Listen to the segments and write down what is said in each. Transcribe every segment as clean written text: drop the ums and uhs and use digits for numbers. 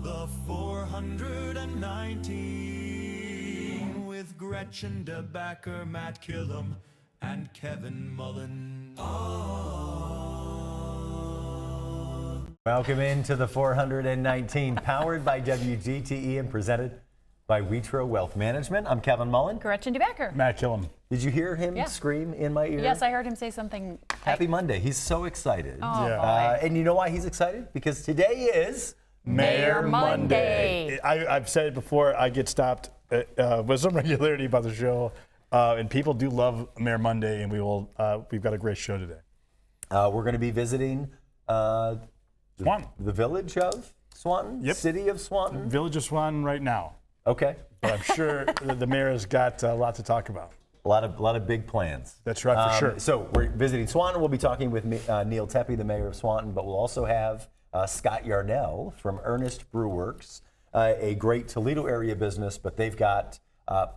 the 419 with Gretchen DeBacker, Matt Killam, and Kevin Mullen. Welcome into the 419, powered by WGTE and presented by Witro Wealth Management. I'm Kevin Mullen. Gretchen DeBacker. Matt Killam. Did you hear him scream in my ear? Yes, I heard him say something. Happy Monday. He's so excited. Oh, boy. And you know why he's excited? Because today is Mayor Monday. I've said it before, I get stopped with some regularity by the show, and people do love Mayor Monday, and we've got a great show today. We're going to be visiting Swanton. The village of Swanton? Yep. City of Swanton? Village of Swanton right now. Okay. But I'm sure the mayor has got a lot to talk about. A lot of big plans. That's right, for sure. So we're visiting Swanton. We'll be talking with Neil Toeppe, the mayor of Swanton, but we'll also have Scott Yarnell from Earnest Brew, a great Toledo area business, but they've got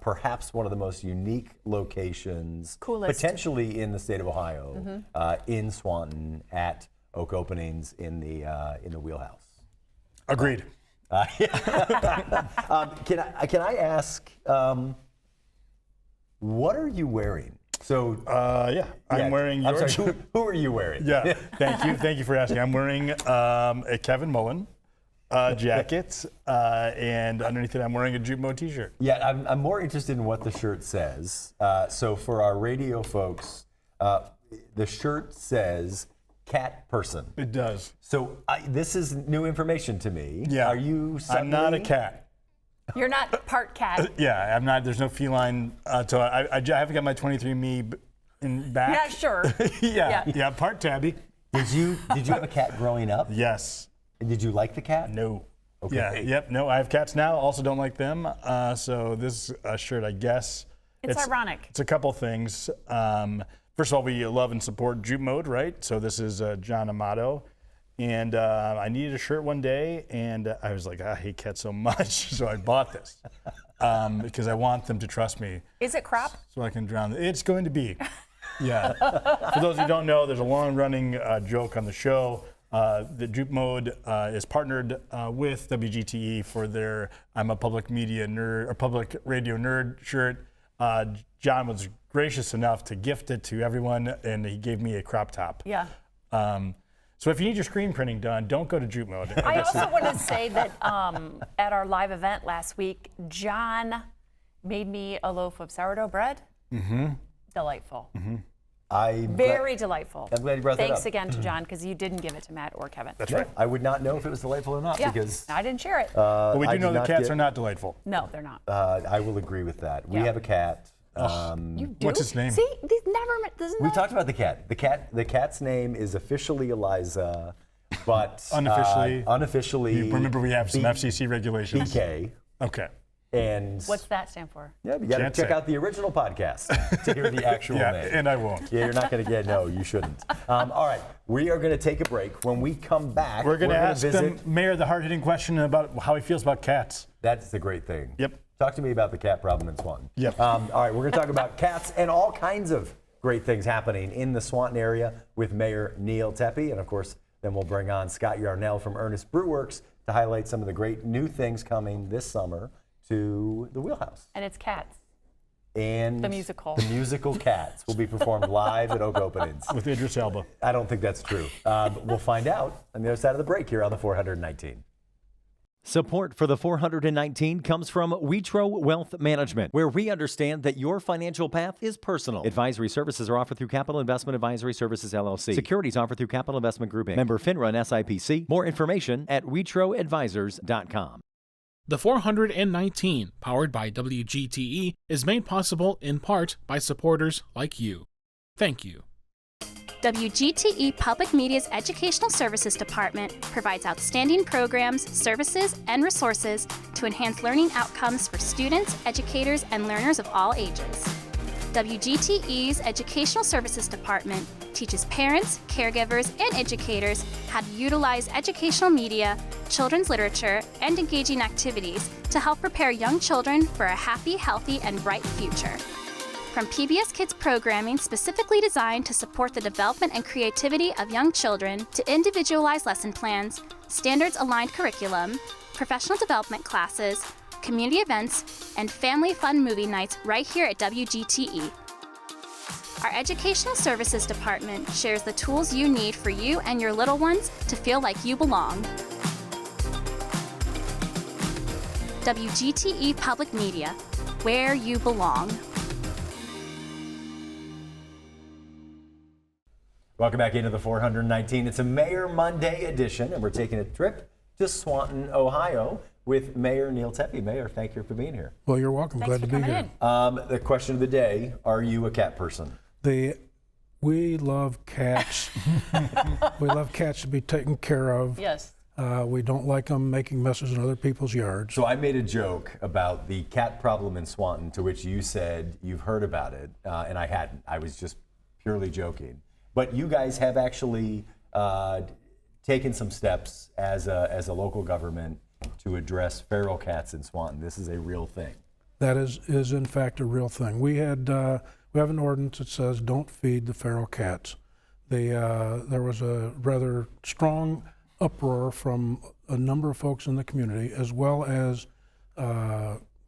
perhaps one of the most unique locations, potentially in the state of Ohio, in Swanton at Oak Openings in the wheelhouse. Agreed. Can I ask, what are you wearing? So I'm wearing your. I'm sorry, who are you wearing? Yeah, thank you for asking. I'm wearing a Kevin Mullen jacket, and underneath it, I'm wearing a Jupe Mode t-shirt. Yeah, I'm more interested in what the shirt says. So for our radio folks, the shirt says cat person. It does. So this is new information to me. Yeah. Are you I'm not a cat. You're not part cat. Yeah, I'm not. There's no feline. So I haven't got my 23andMe in back. Yeah, sure. yeah, part tabby. Did you have a cat growing up? Yes. And did you like the cat? No. Okay. Yeah. Yep. No, I have cats now. Also don't like them. So this shirt, I guess. It's ironic. It's a couple things. First of all, we love and support Jupe Mode, right? So this is John Amato. And I needed a shirt one day, and I was like, I hate cats so much, so I bought this because I want them to trust me. Is it crop? So I can drown them. It's going to be. Yeah. For those who don't know, there's a long-running joke on the show. The Jupe Mode is partnered with WGTE for their I'm a Public Media Nerd or Public Radio Nerd shirt. John was gracious enough to gift it to everyone, and he gave me a crop top. Yeah. So if you need your screen printing done, don't go to Jupe Mode. I also want to say that at our live event last week, John made me a loaf of sourdough bread. Mm-hmm. Delightful. Mm-hmm. Very delightful. I'm glad you brought that up. Thanks again to John, because you didn't give it to Matt or Kevin. That's right. I would not know if it was delightful or not because I didn't share it. But we do know that cats are not delightful. No, they're not. I will agree with that. We have a cat. You do? What's his name? See, these never. We talked about the cat. The cat's name is officially Eliza, but unofficially. Remember, we have some FCC regulations. BK. Okay. And what's that stand for? Yeah, you got to check out the original podcast to hear the actual name. And I won't. Yeah, you're not going to get. No, you shouldn't. All right, we are going to take a break. When we come back, we're going to ask the mayor the hard-hitting question about how he feels about cats. That's the great thing. Yep. Talk to me about the cat problem in Swanton. Yep. All right, we're going to talk about cats and all kinds of great things happening in the Swanton area with Mayor Neil Toeppe. And of course, then we'll bring on Scott Yarnell from Earnest Brew to highlight some of the great new things coming this summer to the wheelhouse. And it's Cats. And the musical. The musical Cats will be performed live at Oak Openings. With Idris Elba. I don't think that's true. We'll find out on the other side of the break here on the 419. Support for the 419 comes from Witro Wealth Management, where we understand that your financial path is personal. Advisory services are offered through Capital Investment Advisory Services, LLC. Securities offered through Capital Investment Group, Inc. Member FINRA and SIPC. More information at WitroAdvisors.com. The 419, powered by WGTE, is made possible in part by supporters like you. Thank you. WGTE Public Media's Educational Services Department provides outstanding programs, services, and resources to enhance learning outcomes for students, educators, and learners of all ages. WGTE's Educational Services Department teaches parents, caregivers, and educators how to utilize educational media, children's literature, and engaging activities to help prepare young children for a happy, healthy, and bright future. From PBS Kids programming specifically designed to support the development and creativity of young children to individualized lesson plans, standards-aligned curriculum, professional development classes, community events, and family fun movie nights right here at WGTE. Our Educational Services Department shares the tools you need for you and your little ones to feel like you belong. WGTE Public Media, where you belong. Welcome back into the 419. It's a Mayor Monday edition, and we're taking a trip to Swanton, Ohio with Mayor Neil Toeppe. Mayor, thank you for being here. Well, you're welcome. Thanks Glad for to be coming here. in. The question of the day, are you a cat person? We love cats. We love cats to be taken care of. Yes. We don't like them making messes in other people's yards. So I made a joke about the cat problem in Swanton, to which you said you've heard about it, and I hadn't. I was just purely joking. But you guys have actually taken some steps as a local government to address feral cats in Swanton. This is a real thing. That is in fact a real thing. We have an ordinance that says don't feed the feral cats. There was a rather strong uproar from a number of folks in the community, as well as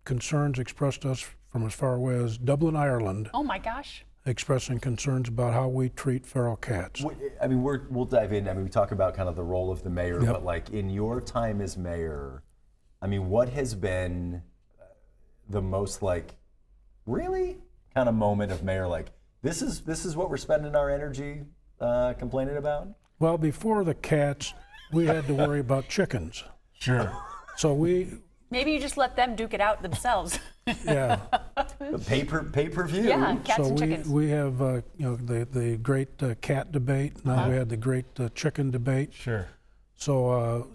concerns expressed to us from as far away as Dublin, Ireland, Oh my gosh. expressing concerns about how we treat feral cats. I mean, we'll dive in. I mean, we talk about kind of the role of the mayor, Yep. but like in your time as mayor, I mean, what has been the most like really kind of moment of mayor like this is what we're spending our energy complaining about? Well, before the cats, we had to worry about chickens. Sure. So Maybe you just let them duke it out themselves. yeah. Pay-per-view. Yeah, cats So and chickens. we have the great cat debate. Now we had the great chicken debate. Sure. So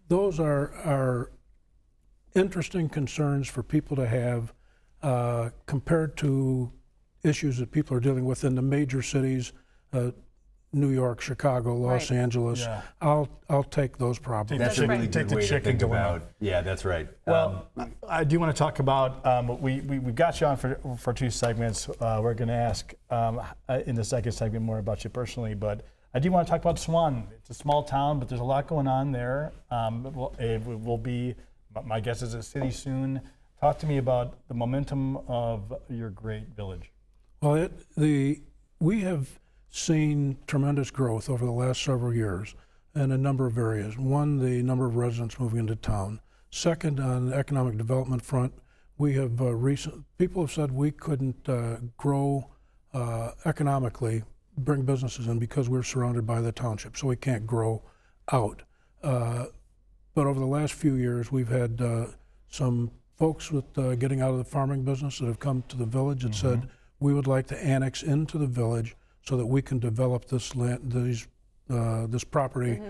those are interesting concerns for people to have compared to issues that people are dealing with in the major cities, New York, Chicago, Los Right. Angeles. Yeah. I'll take those problems. That's a really Take good the way to chicken think dilemma. about. Yeah, that's right. Well, I do want to talk about, we've got you on for two segments. We're going to ask in the second segment more about you personally, but I do want to talk about Swanton. It's a small town, but there's a lot going on there. It will be, my guess is a city soon. Talk to me about the momentum of your great village. Well, we have seen tremendous growth over the last several years in a number of areas. One, the number of residents moving into town. Second, on the economic development front, we have people have said we couldn't grow economically, bring businesses in because we're surrounded by the township, so we can't grow out. But over the last few years, we've had some folks with getting out of the farming business that have come to the village and said, we would like to annex into the village so that we can develop this land, this property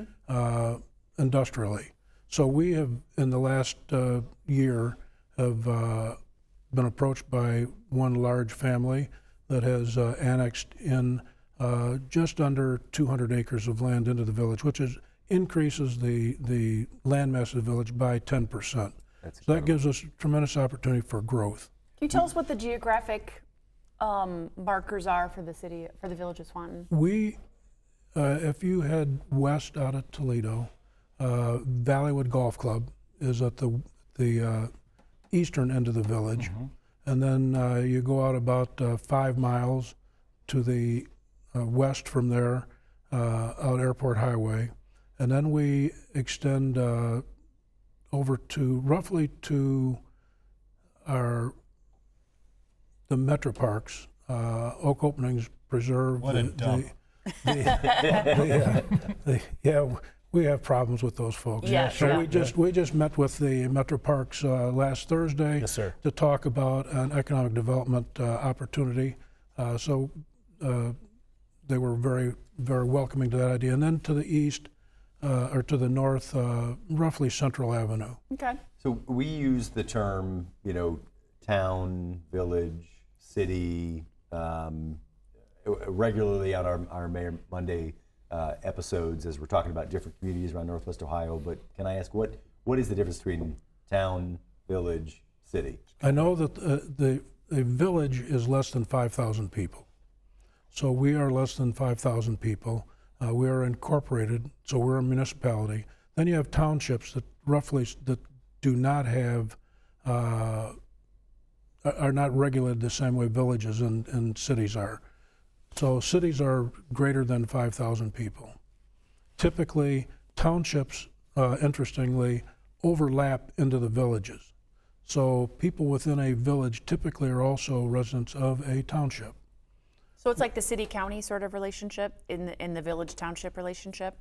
industrially. So we have, in the last year, have been approached by one large family that has annexed in just under 200 acres of land into the village, which increases the land mass of the village by 10%. So that gives us tremendous opportunity for growth. Can you tell us what the geographic markers are for the village of Swanton? We, if you head west out of Toledo, Valleywood Golf Club is at the eastern end of the village, and then you go out about 5 miles to the west from there, out Airport Highway, and then we extend over to roughly to the Metro Parks, Oak Openings Preserve. What a dump. Yeah, we have problems with those folks. Yeah, So sure. we just met with the Metro Parks last Thursday. Yes, sir. To talk about an economic development opportunity. So they were very, very welcoming to that idea. And then to the east, or to the north, roughly Central Avenue. Okay. So we use the term, town, village, city, regularly on our Mayor Monday episodes as we're talking about different communities around Northwest Ohio. But can I ask, what is the difference between town, village, city? I know that the village is less than 5,000 people. So we are less than 5,000 people. We are incorporated, so we're a municipality. Then you have townships that that do not have, are not regulated the same way villages and cities are. So cities are greater than 5,000 people. Typically, townships, interestingly, overlap into the villages. So people within a village typically are also residents of a township. So it's like the city-county sort of relationship in the village-township relationship?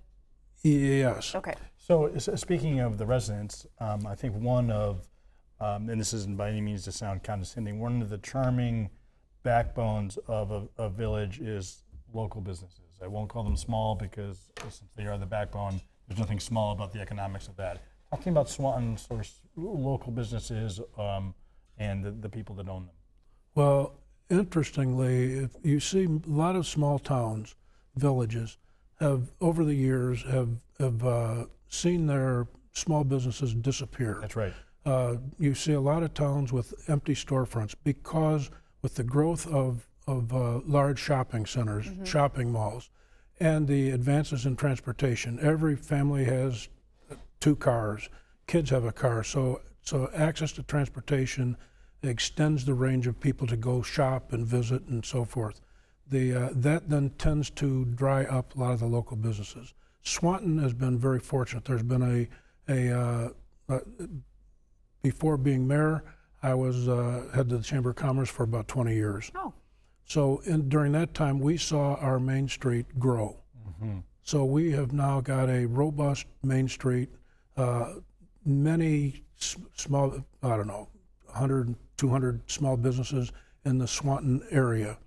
Yes. Okay. So speaking of the residents, I think one of, and this isn't by any means to sound condescending, one of the charming backbones of a village is local businesses. I won't call them small because since they are the backbone, there's nothing small about the economics of that. Talking about Swanton sort of local businesses and the people that own them. Well, interestingly, if you see a lot of small towns, villages, have over the years have seen their small businesses disappear. That's right. You see a lot of towns with empty storefronts because with the growth of large shopping centers, shopping malls, and the advances in transportation. Every family has 2 cars. Kids have a car, so access to transportation extends the range of people to go shop and visit and so forth. That then tends to dry up a lot of the local businesses. Swanton has been very fortunate. There's been before being mayor, I was head of the Chamber of Commerce for about 20 years. Oh. So during that time, we saw our Main Street grow. So we have now got a robust Main Street, many small, I don't know, 100, 200 small businesses in the Swanton area.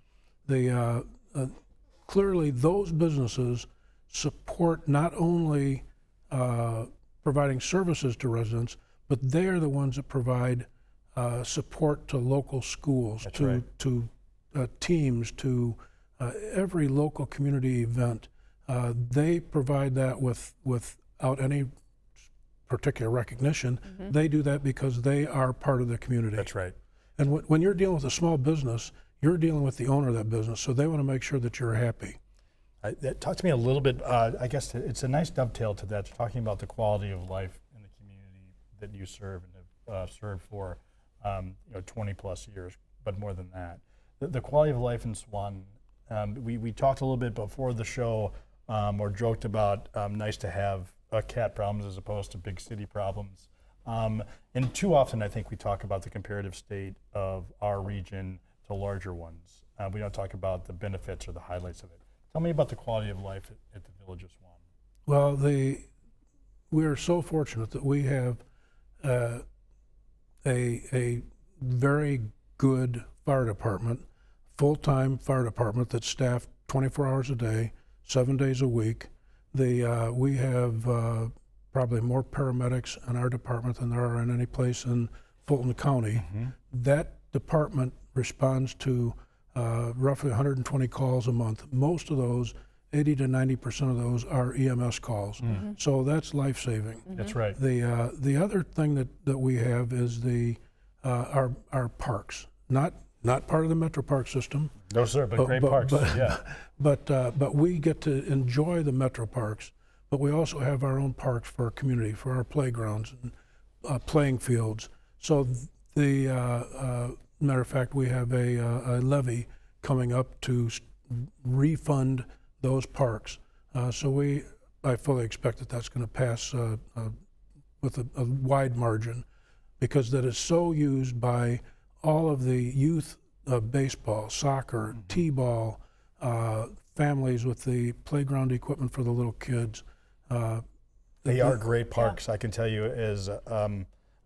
Clearly those businesses support not only providing services to residents, but they are the ones that provide support to local schools, That's to right. Teams, to every local community event. They provide that without any particular recognition. They do that because they are part of the community. That's right. And when you're dealing with a small business, you're dealing with the owner of that business, so they want to make sure that you're happy. Talk to me a little bit, I guess it's a nice dovetail to that, talking about the quality of life in the community that you serve and have served for 20 plus years, but more than that. The quality of life in Swanton, we talked a little bit before the show or joked about nice to have cat problems as opposed to big city problems. And too often I think we talk about the comparative state of our region to larger ones. We don't talk about the benefits or the highlights of it. Tell me about the quality of life at the Village of Swanton. Well, we are so fortunate that we have a very good fire department, full-time fire department that's staffed 24 hours a day, 7 days a week. We have probably more paramedics in our department than there are in any place in Fulton County. That department responds to roughly 120 calls a month. Most of those, 80 to 90% of those, are EMS calls. So that's life-saving. That's right. The other thing that we have is our parks. Not part of the Metro Park system. No, sir, but great parks. Yeah. But we get to enjoy the Metro Parks. But we also have our own parks for our community, for our playgrounds and playing fields. So matter of fact, we have a levy coming up to refund those parks. So I fully expect that that's going to pass with a wide margin, because that is so used by all of the youth of baseball, soccer, t-ball, families with the playground equipment for the little kids. They are great parks. Yeah. I can tell you, as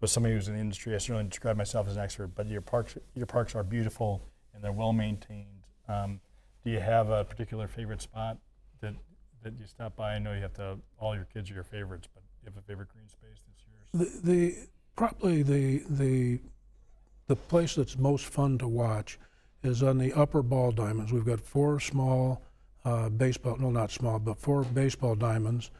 somebody who's in the industry, I certainly describe myself as an expert, but your parks are beautiful and they're well maintained. Do you have a particular favorite spot that you stop by? I know you have to, all your kids are your favorites, but do you have a favorite green space that's yours? Probably the place that's most fun to watch is on the upper ball diamonds. We've got 4 small baseball, no, not small, but 4 baseball diamonds,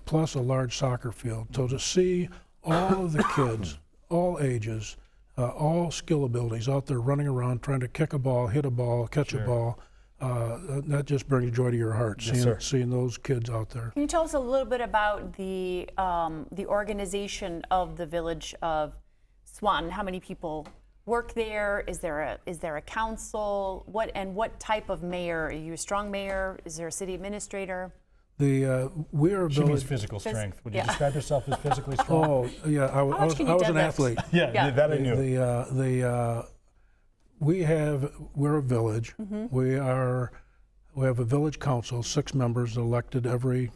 plus a large soccer field. So to see all of the kids, all ages, all skill abilities out there running around trying to kick a ball, hit a ball, catch a ball, that just brings joy to your heart, seeing those kids out there. Can you tell us a little bit about the organization of the village of Swanton? How many people work there? Is there a council? What type of mayor? Are you a strong mayor? Is there a city administrator? We are a She means village. physical strength. Would you describe yourself as physically strong? Oh yeah, I was an athlete. Yeah, that I knew. We're a village. We have a village council, 6 members elected every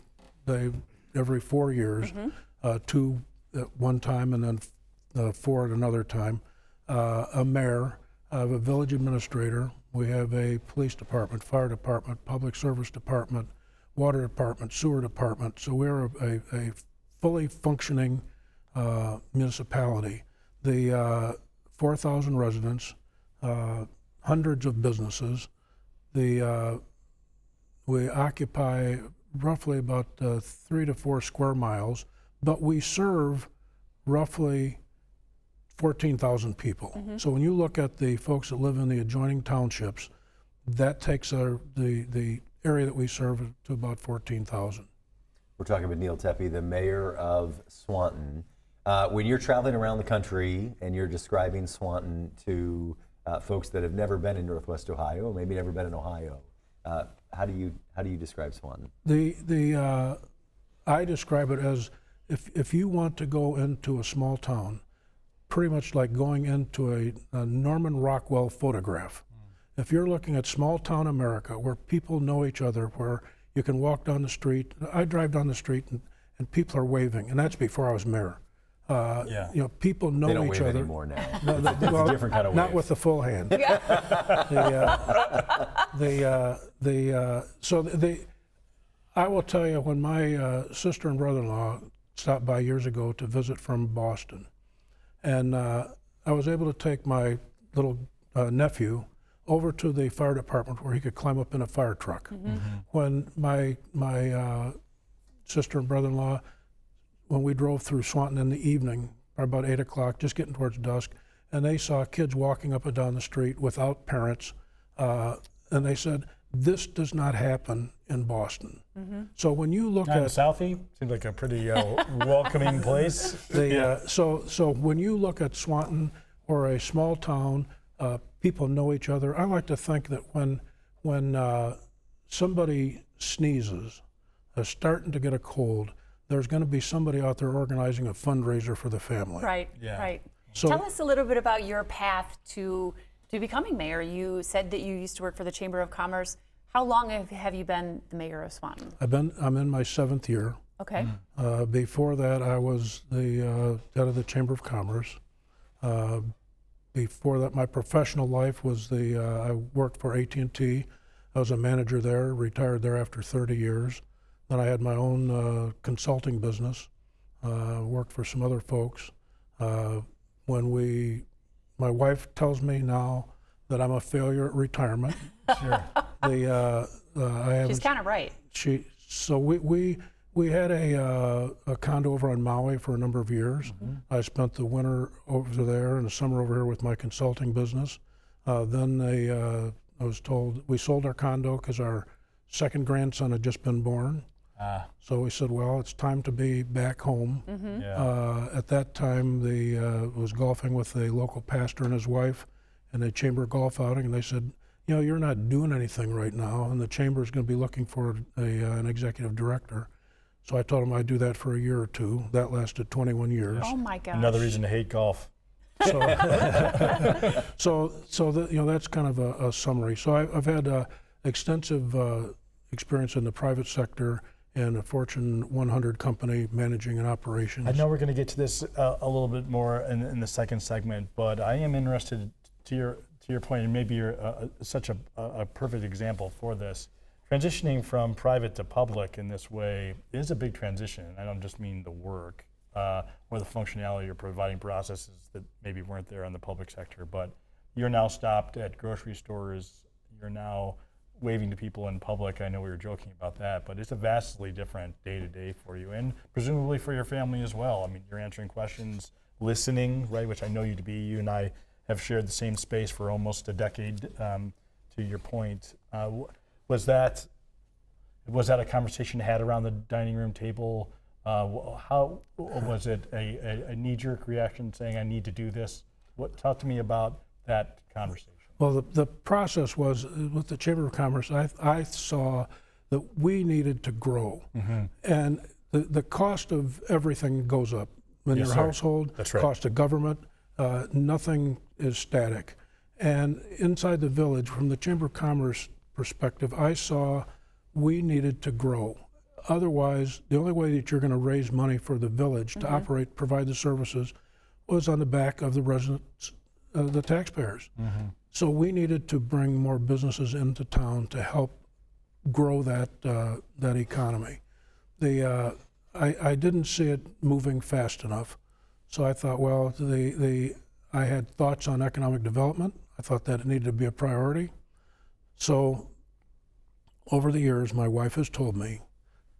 4 years, 2 at one time and then 4 at another time. A mayor, I have a village administrator. We have a police department, fire department, public service department, water department, sewer department. So we're a fully functioning municipality. The 4,000 residents, hundreds of businesses. We occupy roughly about 3 to 4 square miles, but we serve roughly 14,000 people. So when you look at the folks that live in the adjoining townships, that takes the area that we serve to about 14,000. We're talking with Neil Toeppe, the mayor of Swanton. When you're traveling around the country and you're describing Swanton to folks that have never been in Northwest Ohio, or maybe never been in Ohio, how do you describe Swanton? I describe it as if you want to go into a small town, pretty much like going into a Norman Rockwell photograph. If you're looking at small town America where people know each other, where you can walk down the street, I drive down the street and people are waving, and that's before I was mayor. People know They don't each wave other anymore now. No, It's a different kind of wave. not with the full hand. I will tell you, when my sister and brother-in-law stopped by years ago to visit from Boston, and I was able to take my little nephew over to the fire department where he could climb up in a fire truck. When my sister and brother-in-law, when we drove through Swanton in the evening, about 8 o'clock, just getting towards dusk, and they saw kids walking up and down the street without parents, and they said, this does not happen in Boston. So when you look Not in at Southie, seems like a pretty welcoming place. so when you look at Swanton or a small town, people know each other. I like to think that when somebody sneezes, is starting to get a cold, there's going to be somebody out there organizing a fundraiser for the family. Right. So, Tell us a little bit about your path to becoming mayor. You said that you used to work for the Chamber of Commerce. How long have you been the mayor of Swanton? I'm in my 7th year. Okay. Before that, I was the head of the Chamber of Commerce. Before that, my professional life was I worked for AT&T. I was a manager there, retired there after 30 years. Then I had my own consulting business, worked for some other folks. My wife tells me now that I'm a failure at retirement. Sure. She's kind of right. We had a condo over on Maui for a number of years. I spent the winter over there and the summer over here with my consulting business. Then I was told we sold our condo because our second grandson had just been born. So we said, well, it's time to be back home. At that time, was golfing with the local pastor and his wife and a chamber golf outing, and they said, you're not doing anything right now, and the chamber is going to be looking for an executive director. So I told them I'd do that for a year or two. That lasted 21 years. Oh my gosh. Another reason to hate golf. So, that's kind of a summary. So I've had extensive experience in the private sector and a Fortune 100 company managing and operations. I know we're going to get to this a little bit more in the second segment, but I am interested to your point, and maybe you're such a perfect example for this. Transitioning from private to public in this way is a big transition. I don't just mean the work or the functionality or providing processes that maybe weren't there in the public sector, but you're now stopped at grocery stores. You're now waving to people in public. I know we were joking about that, but it's a vastly different day-to-day for you, and presumably for your family as well. I mean, you're answering questions, listening, right, which I know you to be. You and I have shared the same space for almost a decade to your point. Was that a conversation had around the dining room table? How was it a knee-jerk reaction saying, I need to do this? Talk to me about that conversation. Well, the process was with the Chamber of Commerce, I saw that we needed to grow. And the cost of everything goes up. In Yes, your sir. household, That's right. cost of government, nothing is static. And inside the village, from the Chamber of Commerce perspective, I saw we needed to grow. Otherwise, the only way that you're going to raise money for the village to operate, provide the services, was on the back of the residents, the taxpayers. So we needed to bring more businesses into town to help grow that economy. I didn't see it moving fast enough, so I thought, well, I had thoughts on economic development. I thought that it needed to be a priority. So over the years, my wife has told me,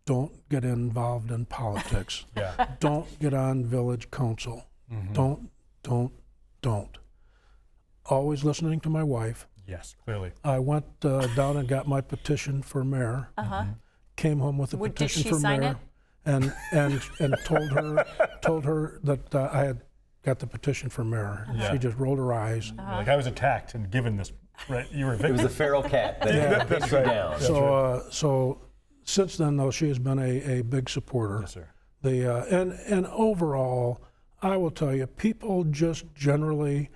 don't get involved in politics. Don't get on village council. Don't. Always listening to my wife. Yes, clearly. I went down and got my petition for mayor. Came home with a petition did she for sign mayor, and told her that I had got the petition for mayor. She just rolled her eyes. Like, I was attacked and given this, right? You were a It victim. was a feral cat that picked you down. So since then, though, she has been a big supporter. Yes, sir. And overall, I will tell you, people just generally,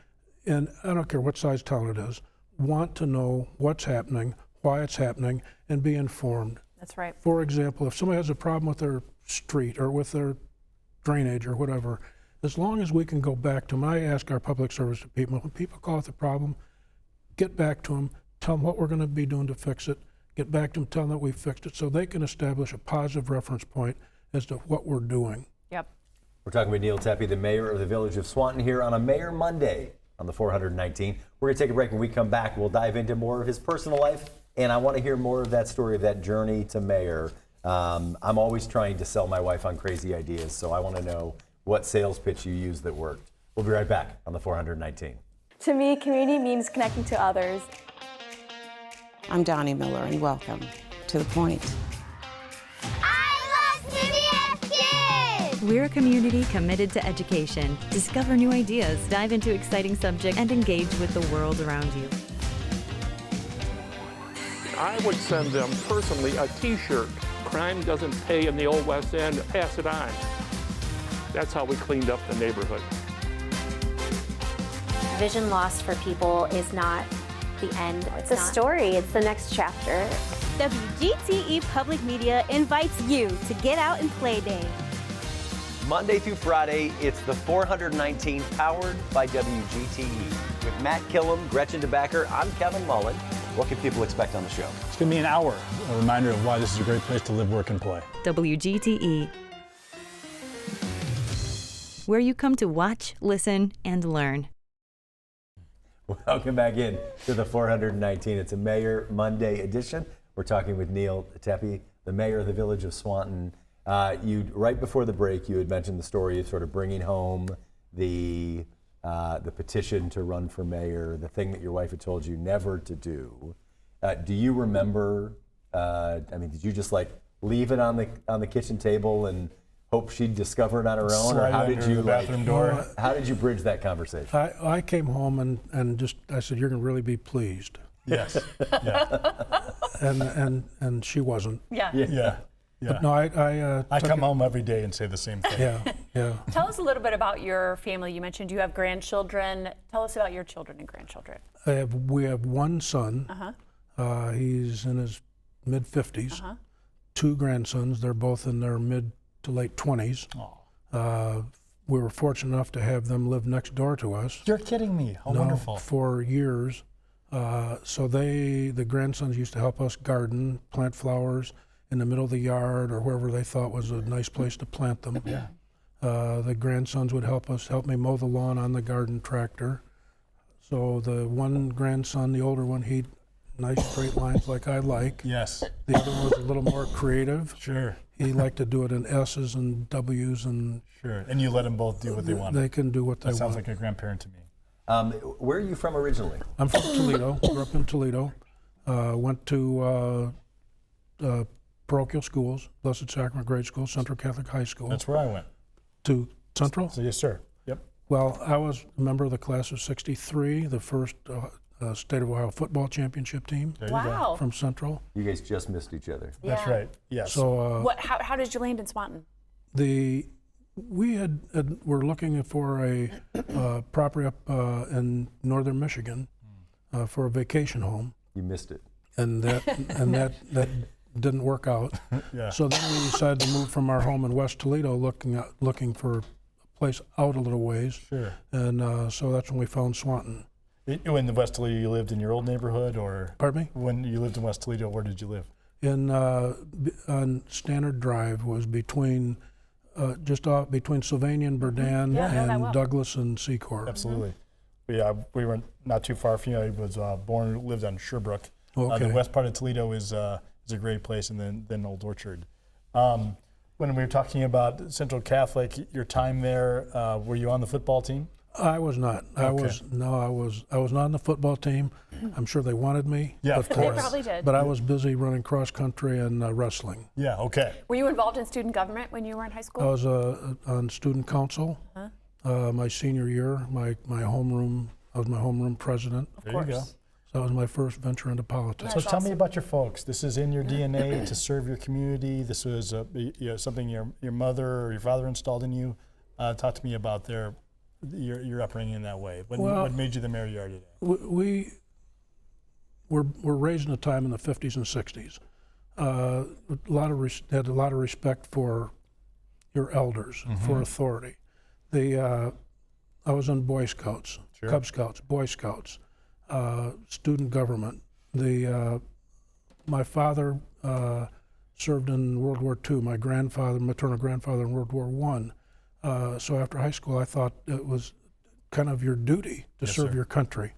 and I don't care what size town it is, want to know what's happening, why it's happening, and be informed. That's right. For example, if somebody has a problem with their street or with their drainage or whatever, as long as we can go back to them, I ask our public service people, when people call with a problem, get back to them, tell them what we're going to be doing to fix it, get back to them, tell them that we fixed it, so they can establish a positive reference point as to what we're doing. Yep. We're talking with Neil Toeppe, the mayor of the village of Swanton, here on a Mayor Monday on the 419. We're going to take a break. When we come back, we'll dive into more of his personal life, and I want to hear more of that story, of that journey to mayor. I'm always trying to sell my wife on crazy ideas, so I want to know what sales pitch you used that worked. We'll be right back on the 419. To me, community means connecting to others. I'm Donnie Miller, and welcome to The Point. I love CBS Kids! We're a community committed to education. Discover new ideas, dive into exciting subjects, and engage with the world around you. I would send them personally a t-shirt. Crime doesn't pay in the old West End, pass it on. That's how we cleaned up the neighborhood. Vision loss for people is not the end. It's a story, it's the next chapter. WGTE Public Media invites you to Get Out and Play Day. Monday through Friday, it's the 419 powered by WGTE. With Matt Killam, Gretchen DeBacker, I'm Kevin Mullen. What can people expect on the show? It's going to be an hour, a reminder of why this is a great place to live, work, and play. WGTE, where you come to watch, listen, and learn. Welcome back in to the 419. It's a Mayor Monday edition. We're talking with Neil Toeppe, the mayor of the village of Swanton. Right before the break, you had mentioned the story of sort of bringing home the petition to run for mayor, the thing that your wife had told you never to do. Do you remember? Did you just like leave it on the kitchen table and hope she'd discover it on her own, or how did you bathroom door? How did you bridge that conversation? I came home and just I said, "You're going to really be pleased." Yes. Yeah. And she wasn't. Yeah. But no, I come home every day and say the same thing. Yeah. Tell us a little bit about your family. You mentioned you have grandchildren. Tell us about your children and grandchildren. We have one son. He's in his mid-50s. Two grandsons. They're both in their mid to late 20s. We were fortunate enough to have them live next door to us. You're kidding me. How wonderful. For years. So the grandsons used to help us garden, plant flowers in the middle of the yard or wherever they thought was a nice place to plant them. The grandsons would help me mow the lawn on the garden tractor. So the one grandson, the older one, he nice straight lines like I like. Yes. The other one was a little more creative. Sure. He liked to do it in S's and W's and. Sure. And you let them both do what they want. They can do what they want. That sounds like a grandparent to me. Where are you from originally? I'm from Toledo. Grew up in Toledo. Went to parochial schools, Blessed Sacrament Grade School, Central Catholic High School. That's where I went. To Central? So, yes, sir. Yep. Well, I was a member of the class of '63, the first State of Ohio football championship team. There you go. From Central. You guys just missed each other. That's right. Yes. So, how did you land in Swanton? We were looking for a property up in northern Michigan for a vacation home. You missed it. And that didn't work out. Yeah. So then we decided to move from our home in West Toledo, looking for a place out a little ways. Sure. And so that's when we found Swanton. In the West Toledo, you lived in your old neighborhood, or? Pardon me? When you lived in West Toledo, where did you live? On Standard Drive was between just off between Sylvania and Berdan and Douglas and Secor. Absolutely. Yeah, we were not too far from you. I was lived on Sherbrooke. Okay. The west part of Toledo is a great place, and then Old Orchard. When we were talking about Central Catholic, your time there, were you on the football team? I was not. Okay. I was not on the football team. I'm sure they wanted me. Yeah, but, of course. They probably did. But I was busy running cross country and wrestling. Yeah. Okay. Were you involved in student government when you were in high school? I was on student council. My senior year, my homeroom. I was my homeroom president. There you go. So that was my first venture into politics. So tell me about your folks. This is in your DNA to serve your community. This was something your mother or your father installed in you. Talk to me about your upbringing in that way. What made you the mayor you are today? We were raised in a time in the 50s and 60s. Had a lot of respect for your elders, for authority. I was in Boy Scouts, Sure. Cub Scouts, Boy Scouts, student government. My father served in World War II. My maternal grandfather in World War I. So after high school, I thought it was kind of your duty to serve your country.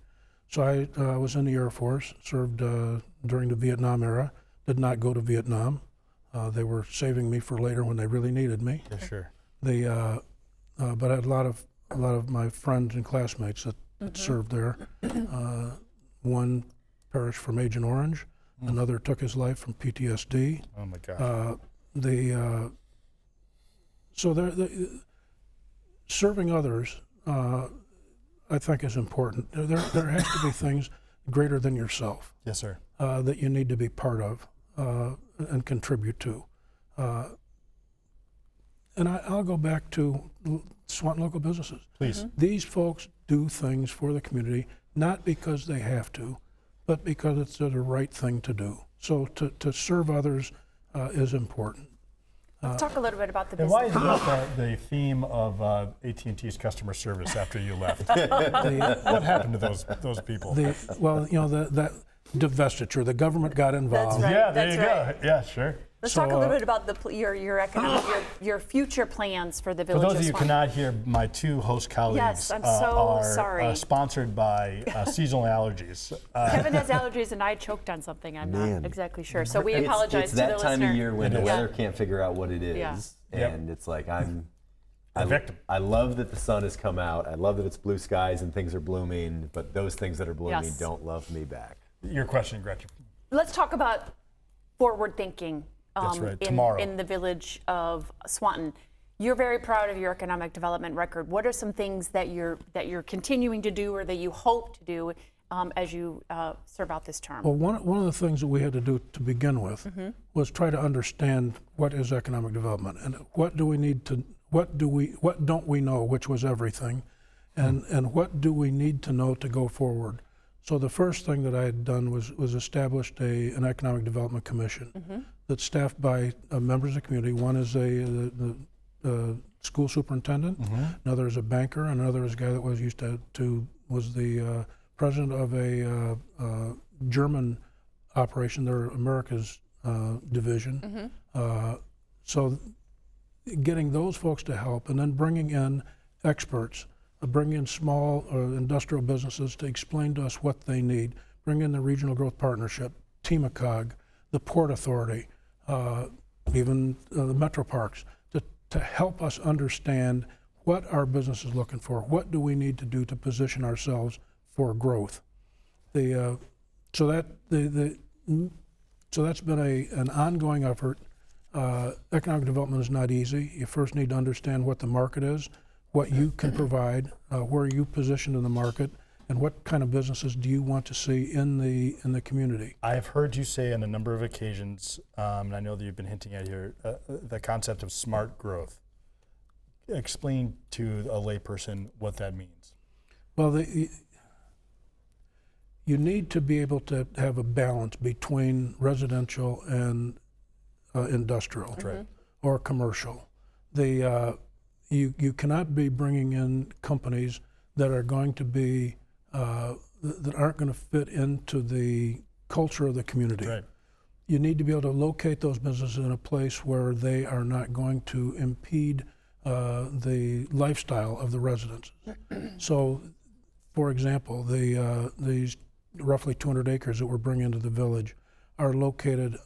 So I was in the Air Force, served during the Vietnam era, did not go to Vietnam. They were saving me for later when they really needed me. Yeah, sure. But I had a lot of my friends and classmates that served there. One perished from Agent Orange, another took his life from PTSD. Oh my gosh. Serving others, I think, is important. There has to be things greater than yourself. Yes, sir. That you need to be part of and contribute to. And I'll go back to Swanton local businesses. Please. These folks do things for the community, not because they have to, but because it's the right thing to do. So to serve others is important. Let's talk a little bit about the And business. why is that the theme of AT&T's customer service after you left? What happened to those people? That divestiture, the government got involved. That's right. Yeah, there you go. Yeah, sure. Let's talk a little bit about your economic, your future plans for the village. For those of you who Swanton. cannot hear, my two host colleagues Yes, I'm so sorry. are sponsored by seasonal allergies. Kevin has allergies and I choked on something. I'm not exactly sure. So we apologize it's to the listener. that time of year when the It is. weather can't figure out what it is. Yeah. And it's like A victim. I love that the sun has come out. I love that it's blue skies and things are blooming, but those things that are blooming Yes. don't love me back. Your question, Gretchen. Let's talk about forward thinking. That's right, tomorrow. In the village of Swanton. You're very proud of your economic development record. What are some things that you're continuing to do or that you hope to do as you serve out this term? Well, one of the things that we had to do to begin with was try to understand what is economic development and what don't we know, which was everything, and what do we need to know to go forward. So the first thing that I had done was established an economic development commission that's staffed by members of the community. One is the school superintendent, another is a banker, and another is a guy that was was the president of a German operation, their Americas division. So getting those folks to help, and then bringing in experts, bring in small industrial businesses to explain to us what they need, bring in the Regional Growth Partnership, TMACOG, the Port Authority, even the Metro Parks, to help us understand what our business is looking for, what do we need to do to position ourselves for growth. So that so that's been an ongoing effort. Economic development is not easy. You first need to understand what the market is, what you can provide, where you position in the market, and what kind of businesses do you want to see in the community. I've heard you say on a number of occasions, and I know that you've been hinting at here, the concept of smart growth. Explain to a layperson what that means. Well, you need to be able to have a balance between residential and industrial or commercial. You cannot be bringing in companies that are going to be that aren't going to fit into the culture of the community. Right. You need to be able to locate those businesses in a place where they are not going to impede the lifestyle of the residents. So, for example, these roughly 200 acres that we're bringing into the village are located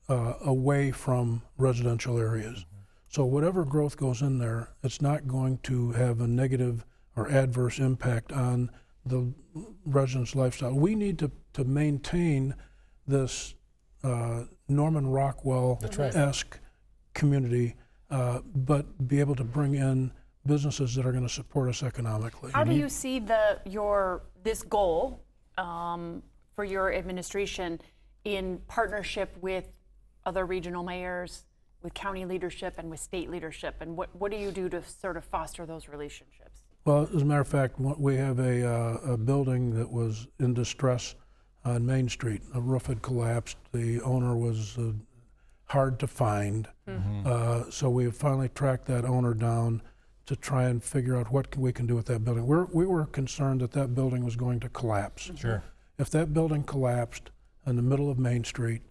away from residential areas. So whatever growth goes in there, it's not going to have a negative or adverse impact on the residents' lifestyle. We need to maintain this Norman Rockwell-esque community, but be able to bring in businesses that are going to support us economically. How do you see this goal for your administration in partnership with other regional mayors, with county leadership, and with state leadership? And what do you do to sort of foster those relationships? Well, as a matter of fact, we have a building that was in distress on Main Street. A roof had collapsed. The owner was hard to find. So we have finally tracked that owner down to try and figure out what we can do with that building. We were concerned that that building was going to collapse. Sure. If that building collapsed in the middle of Main Street,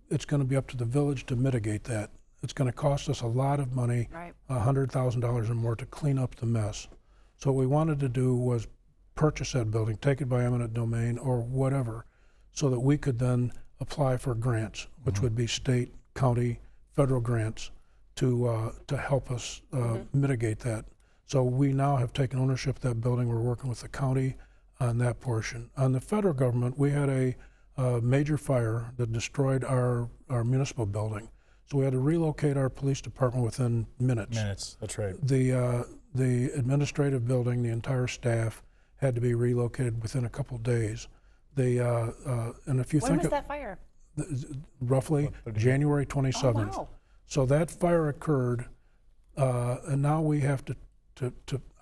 it's going to be up to the village to mitigate that. It's going to cost us a lot of money, $100,000 or more, to clean up the mess. So what we wanted to do was purchase that building, take it by eminent domain or whatever, so that we could then apply for grants, which would be state, county, federal grants to help us mitigate that. So we now have taken ownership of that building. We're working with the county on that portion. On the federal government, we had a major fire that destroyed our municipal building. So we had to relocate our police department within minutes. That's right. The administrative building, the entire staff had to be relocated within a couple days. And if you When think was that fire? Roughly January 27th. Oh, wow. So that fire occurred, and now we have to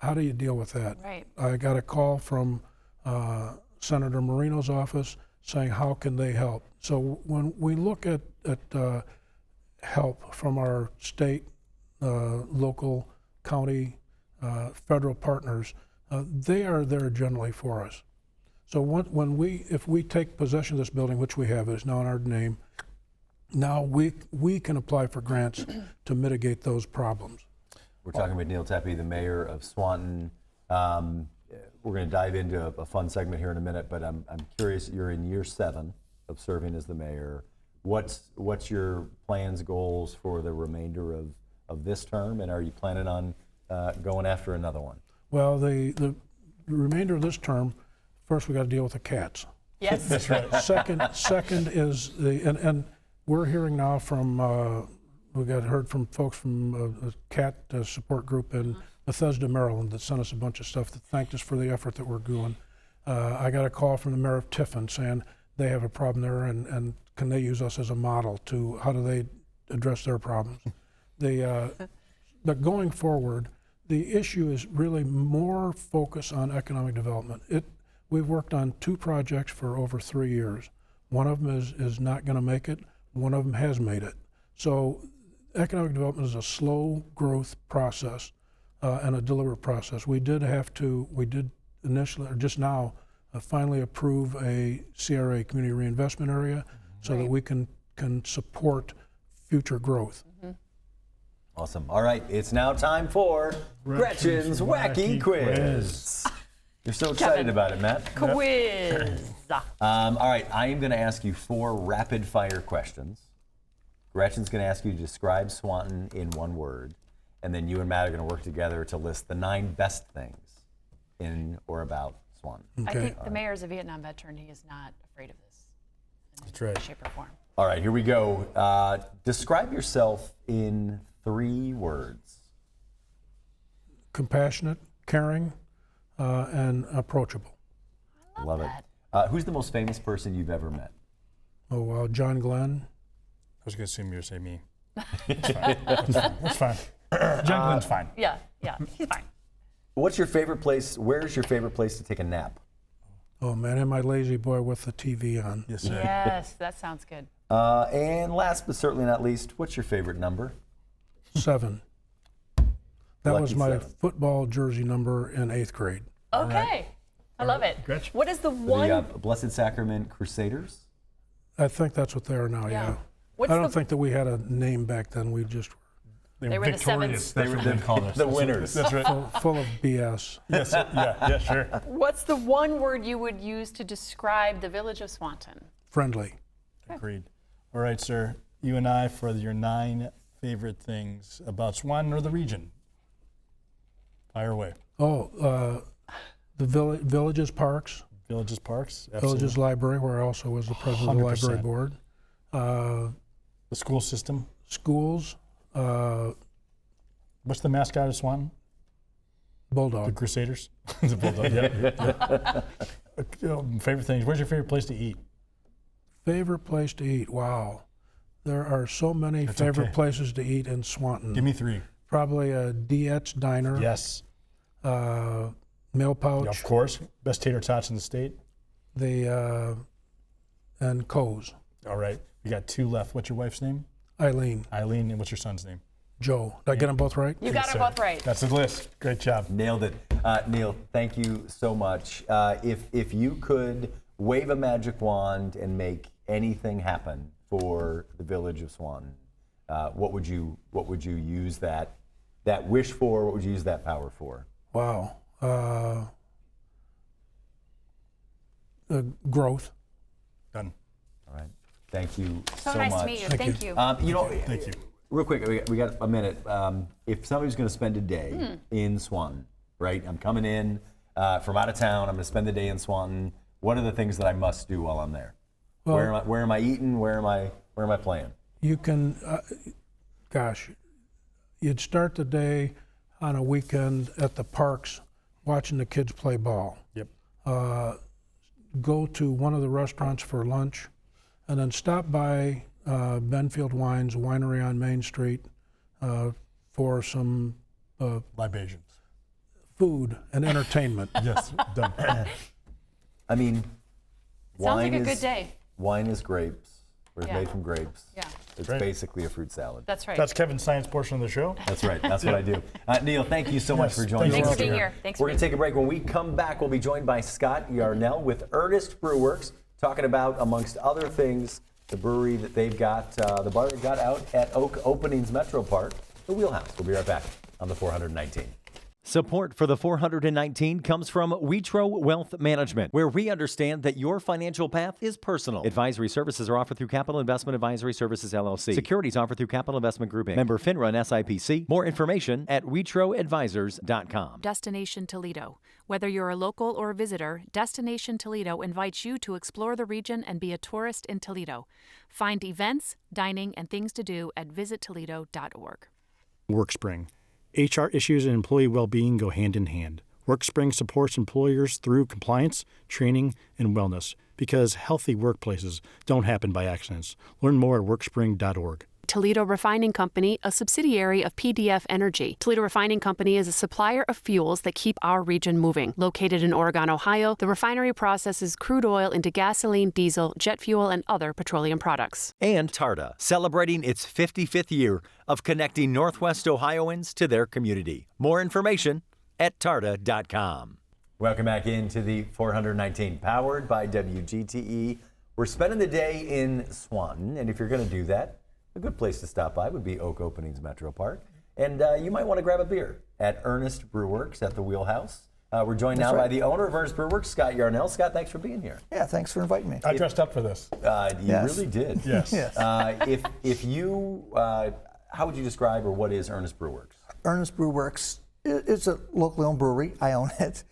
how do you deal with that? Right. I got a call from Senator Marino's office saying, how can they help? So when we look at help from our state, local, county, federal partners, they are there generally for us. So if we take possession of this building, which we have, it's now in our name, now we can apply for grants to mitigate those problems. We're talking with Neil Toeppe, the mayor of Swanton. We're going to dive into a fun segment here in a minute, but I'm curious, you're in year 7 of serving as the mayor. What's your plans, goals for the remainder of this term, and are you planning on going after another one? Well, the remainder of this term, first we got to deal with the cats. Yes. That's right. Second is and we're hearing now from we heard from folks from a cat support group in Bethesda, Maryland, that sent us a bunch of stuff that thanked us for the effort that we're doing. I got a call from the mayor of Tiffin saying they have a problem there, and can they use us as a model to how do they address their problems. But going forward, the issue is really more focus on economic development. We've worked on 2 projects for over 3 years. One of them is not going to make it. One of them has made it. So economic development is a slow growth process and a deliberate process. We did initially, or just now, finally approve a CRA, community reinvestment area, so that we can support future growth. Awesome. All right, it's now time for Gretchen's Wacky Quiz. You're so excited about it, Matt. Quiz. All right, I am going to ask you 4 rapid-fire questions. Gretchen's going to ask you to describe Swanton in 1 word, and then you and Matt are going to work together to list the 9 best things in or about Swanton. Okay. I think the mayor's a Vietnam veteran. He is not afraid of this. That's right. shape or form. All right, here we go. Describe yourself in 3 words. Compassionate, caring, and approachable. Love it. Who's the most famous person you've ever met? Oh, John Glenn. I was going to assume you were saying me. That's fine. That's fine. John Glenn's fine. Yeah, he's fine. What's your favorite place? Where's your favorite place to take a nap? Oh man, and my lazy boy with the TV on. Yes, sir. Yes, that sounds good. And last but certainly not least, what's your favorite number? 7. That Lucky was my 7. football jersey number in 8th grade. Okay, right. I love it. Gretchen? What is the For one? the Blessed Sacrament Crusaders? I think that's what they are now, Yeah. yeah. What's I don't the- think that we had a name back then. We just They were the victorious. sevens. That's what they called us. The winners. That's right. full of BS. Yes, yeah, sure. What's the one word you would use to describe the village of Swanton? Friendly. Agreed. All right, sir. You and I for your 9 favorite things about Swanton or the region. Fire away. Oh, the villages, parks, Villages, parks. villages Absolutely. library, where I also was the president of the 100%. library board. The school system. Schools, What's the mascot of Swanton? The Bulldog. Crusaders. The Bulldog. Yeah. Favorite things. Where's your favorite place to eat? Favorite place to eat? Wow. There are so many That's favorite okay. places to eat in Swanton. Give me 3. Probably a Dietz Diner. Yes. Mail Pouch. Of course. Best tater tots in the state. And Coe's. All right. We got 2 left. What's your wife's name? Eileen. Eileen. And what's your son's name? Joe. Did I get them both right? You got Yes, them sir. both right. That's the list. Great job. Nailed it. Neil, thank you so much. If you could wave a magic wand and make anything happen for the village of Swanton, what would you use that wish for? What would you use that power for? Wow. Growth. Done. All right. Thank you so So nice much. to meet you. Thank you. Thank you. Real quick, we got a minute. If somebody's going to spend a day in Swanton, right? I'm coming in from out of town. I'm going to spend the day in Swanton. What are the things that I must do while I'm there? Well, Where am I eating? Where am I playing? You can, you'd start the day on a weekend at the parks watching the kids play ball. Yep. Go to one of the restaurants for lunch, and then stop by Benfield Wines Winery on Main Street for some Libations. food and entertainment. Yes. Done. I mean, Sounds like a good day. Wine is grapes, or it's Yeah. made from grapes. Yeah. It's right. basically a fruit salad. That's right. That's Kevin's science portion of the show. That's right. That's what I do. Neil, thank you so much for joining Thanks us. for being here. Thanks We're for going to take a break. When we come back, we'll be joined by Scott Yarnell with Earnest Brewworks, talking about, amongst other things, the brewery that they've got, the bar they've got out at Oak Openings Metro Park, the Wheelhouse. We'll be right back on the 419. Support for the 419 comes from Witro Wealth Management, where we understand that your financial path is personal. Advisory services are offered through Capital Investment Advisory Services, LLC. Securities offered through Capital Investment Group, Inc. Member FINRA and SIPC. More information at witroadvisors.com. Destination Toledo. Whether you're a local or a visitor, Destination Toledo invites you to explore the region and be a tourist in Toledo. Find events, dining, and things to do at visittoledo.org. WorkSpring. HR issues and employee well-being go hand in hand. WorkSpring supports employers through compliance, training, and wellness because healthy workplaces don't happen by accidents. Learn more at workspring.org. Toledo Refining Company, a subsidiary of PDF Energy. Toledo Refining Company is a supplier of fuels that keep our region moving. Located in Oregon, Ohio, the refinery processes crude oil into gasoline, diesel, jet fuel, and other petroleum products. And Tarda, celebrating its 55th year of connecting Northwest Ohioans to their community. More information at tarda.com. Welcome back into the 419, powered by WGTE. We're spending the day in Swanton, and if you're going to do that, a good place to stop by would be Oak Openings Metro Park. And you might want to grab a beer at Earnest Brewworks at the Wheelhouse. We're joined now by the owner of Earnest Brewworks, Scott Yarnell. Scott, thanks for being here. Yeah, thanks for inviting me. I dressed up for this. You really did. Yes. If you, how would you describe, or what is Earnest Brewworks? Earnest Brewworks is a locally owned brewery. I own it.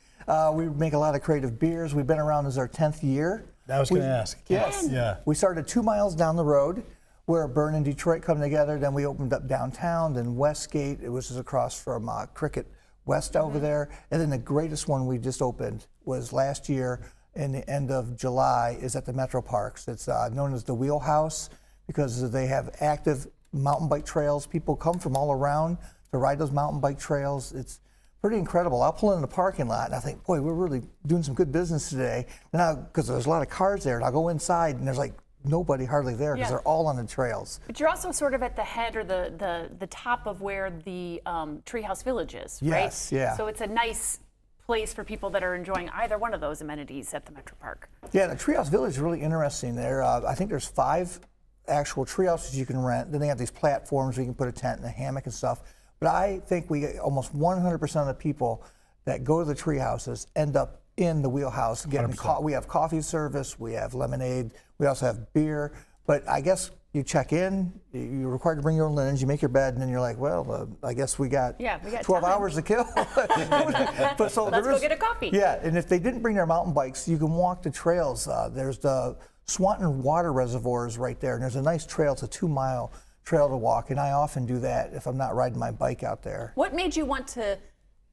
We make a lot of creative beers. We've been around, this is our 10th year. I was going to ask. Yes. Yeah. We started 2 miles down the road where Bern and Detroit come together. Then we opened up downtown, then Westgate. It was just across from Cricket West over there. And then the greatest one we just opened was last year in the end of July is at the Metro Parks. It's known as the Wheelhouse because they have active mountain bike trails. People come from all around to ride those mountain bike trails. It's pretty incredible. I'll pull in the parking lot and I think, boy, we're really doing some good business today. Because there's a lot of cars there, and I'll go inside and there's like nobody hardly there because they're all on the trails. But you're also sort of at the head or the top of where the Treehouse Village is, right? Yes, yeah. So it's a nice place for people that are enjoying either one of those amenities at the Metro Park. Yeah, the Treehouse Village is really interesting there. I think there's 5 actual tree houses you can rent. Then they have these platforms where you can put a tent and a hammock and stuff. But I think we get almost 100% of the people that go to the tree houses end up in the Wheelhouse. We have coffee service, we have lemonade, we also have beer. But I guess you check in, you're required to bring your own linens, you make your bed, and then you're like, well, I guess we got 12 hours to kill. But so let's go get a coffee. Yeah, and if they didn't bring their mountain bikes, you can walk the trails. There's the Swanton Water Reservoirs right there, and there's a nice trail. It's a 2-mile trail to walk, and I often do that if I'm not riding my bike out there. What made you want to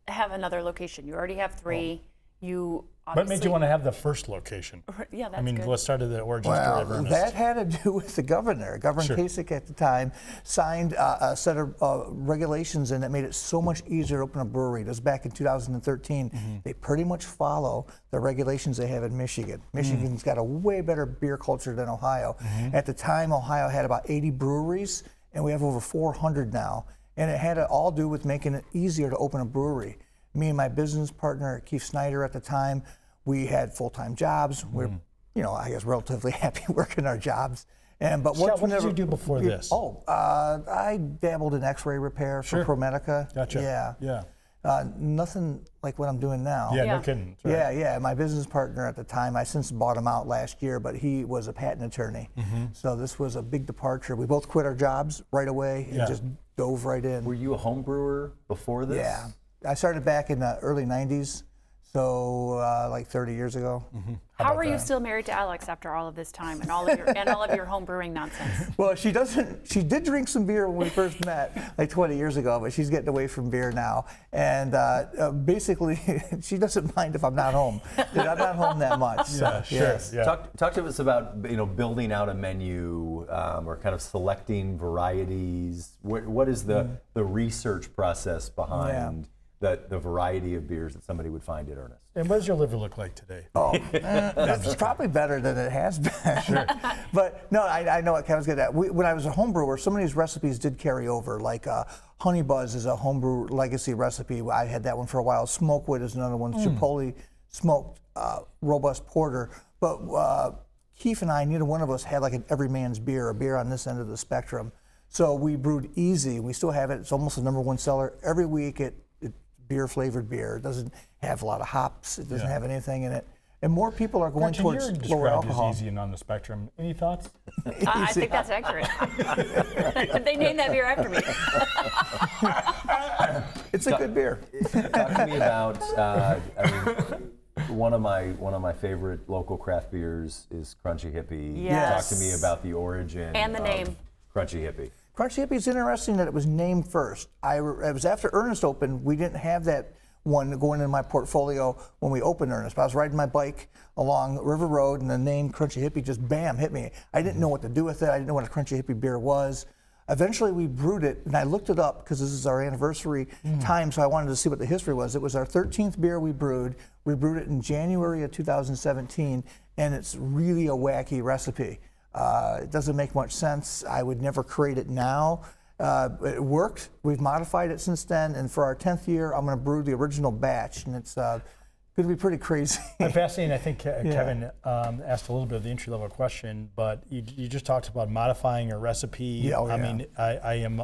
have another location? You already have 3. You What made you want to have the first location? Yeah, that's I mean, good. what started the origin story of Earnest? That had to do with the governor. Governor Kasich at the time signed a set of regulations and that made it so much easier to open a brewery. This was back in 2013. They pretty much follow the regulations they have in Michigan. Michigan's got a way better beer culture than Ohio. At the time, Ohio had about 80 breweries, and we have over 400 now. And it had to all do with making it easier to open a brewery. Me and my business partner, Keith Snyder, at the time, we had full-time jobs. We're, I guess, relatively happy working our jobs. But what did you do before this? I dabbled in X-ray repair for ProMedica. Gotcha. Yeah. Nothing like what I'm doing now. Yeah, no kidding. Right. Yeah. My business partner at the time, I since bought him out last year, but he was a patent attorney. So this was a big departure. We both quit our jobs right away and just dove right in. Were you a home brewer before this? Yeah. I started back in the early 90s, so like 30 years ago. How are you still married to Alex after all of this time and all of your home brewing nonsense? Well, she did drink some beer when we first met, like 20 years ago, but she's getting away from beer now. And basically, she doesn't mind if I'm not home. I'm not home that much. Yeah, sure. Yes. Yeah. Talk to us about building out a menu or kind of selecting varieties. What is the research process behind the variety of beers that somebody would find at Earnest? And what does your liver look like today? It's probably better than it has been. Sure. But no, I know what Kevin's getting at. When I was a home brewer, some of these recipes did carry over. Like Honey Buzz is a homebrew legacy recipe. I had that one for a while. Smokewood is another one. Chipotle smoked robust porter. But Keith and I, neither one of us had like an everyman's beer, a beer on this end of the spectrum. So we brewed Easy. We still have it. It's almost the #1 seller every week. Beer-flavored beer. It doesn't have a lot of hops. It doesn't have anything in it. And more people are going towards lower alcohol. Easy and on the spectrum. Any thoughts? I think that's accurate. They named that beer after me. It's a good beer. Talk to me about. One of my favorite local craft beers is Crunchy Hippie. Yes. Talk to me about the origin and the name. Crunchy Hippie. Crunchy Hippie is interesting that it was named first. It was after Earnest opened. We didn't have that one going in my portfolio when we opened Earnest. But I was riding my bike along River Road, and the name Crunchy Hippie just bam hit me. I didn't know what to do with it. I didn't know what a Crunchy Hippie beer was. Eventually, we brewed it, and I looked it up because this is our anniversary time, so I wanted to see what the history was. It was our 13th beer we brewed. We brewed it in January of 2017, and it's really a wacky recipe. It doesn't make much sense. I would never create it now. It worked. We've modified it since then, and for our 10th year, I'm going to brew the original batch, and it's going to be pretty crazy. I'm fascinated. I think Kevin asked a little bit of the entry-level question, but you just talked about modifying a recipe. I mean, I am,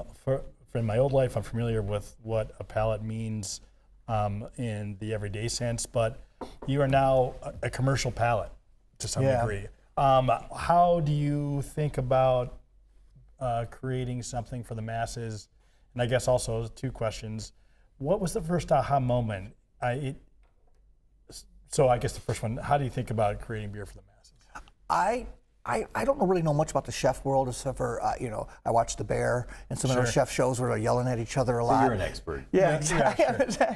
in my old life, I'm familiar with what a palate means in the everyday sense, but you are now a commercial palate to some degree. How do you think about creating something for the masses? And I guess also 2 questions. What was the first aha moment? So I guess the first one, how do you think about creating beer for the masses? I don't really know much about the chef world, except for, I watch The Bear and some of those chef shows where they're yelling at each other a lot. So you're an expert. Yeah,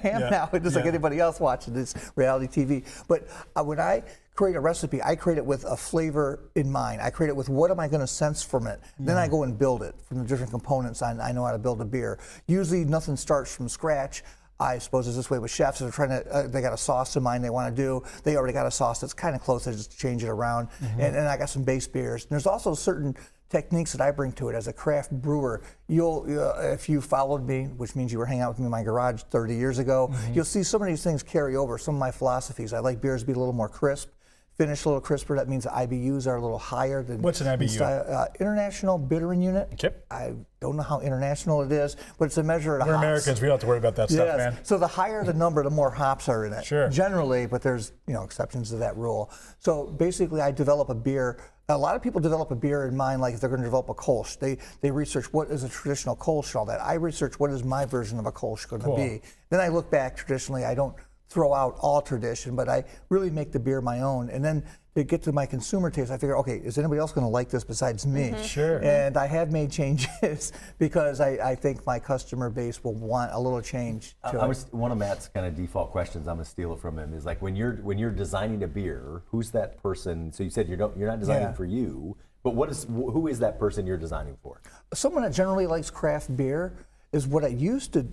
I am now, just like anybody else watching this reality TV. But when I create a recipe, I create it with a flavor in mind. I create it with what am I going to sense from it. Then I go and build it from the different components. I know how to build a beer. Usually nothing starts from scratch. I suppose it's this way with chefs. They're trying to, they got a sauce in mind they want to do. They already got a sauce that's kind of close. They just change it around. And I got some base beers. And there's also certain techniques that I bring to it as a craft brewer. If you followed me, which means you were hanging out with me in my garage 30 years ago, you'll see some of these things carry over, some of my philosophies. I like beers to be a little more crisp. Finish a little crisper. That means the IBUs are a little higher than. What's an IBU? International Bittering Unit. Okay. I don't know how international it is, but it's a measure of We're hops. Americans. We don't have to worry about that stuff, man. So the higher the number, the more hops are in it. Sure. Generally, but there's exceptions to that rule. So basically, I develop a beer. A lot of people develop a beer in mind, like if they're going to develop a Kolsch. They research what is a traditional Kolsch and all that. I research what is my version of a Kolsch going to be. Then I look back traditionally. I don't throw out all tradition, but I really make the beer my own. And then to get to my consumer taste, I figure, okay, is anybody else going to like this besides me? Sure. And I have made changes because I think my customer base will want a little change to it. One of Matt's kind of default questions, I'm going to steal it from him, is like when you're designing a beer, who's that person? So you said you're not designing for you, but who is that person you're designing for? Someone that generally likes craft beer is what I used to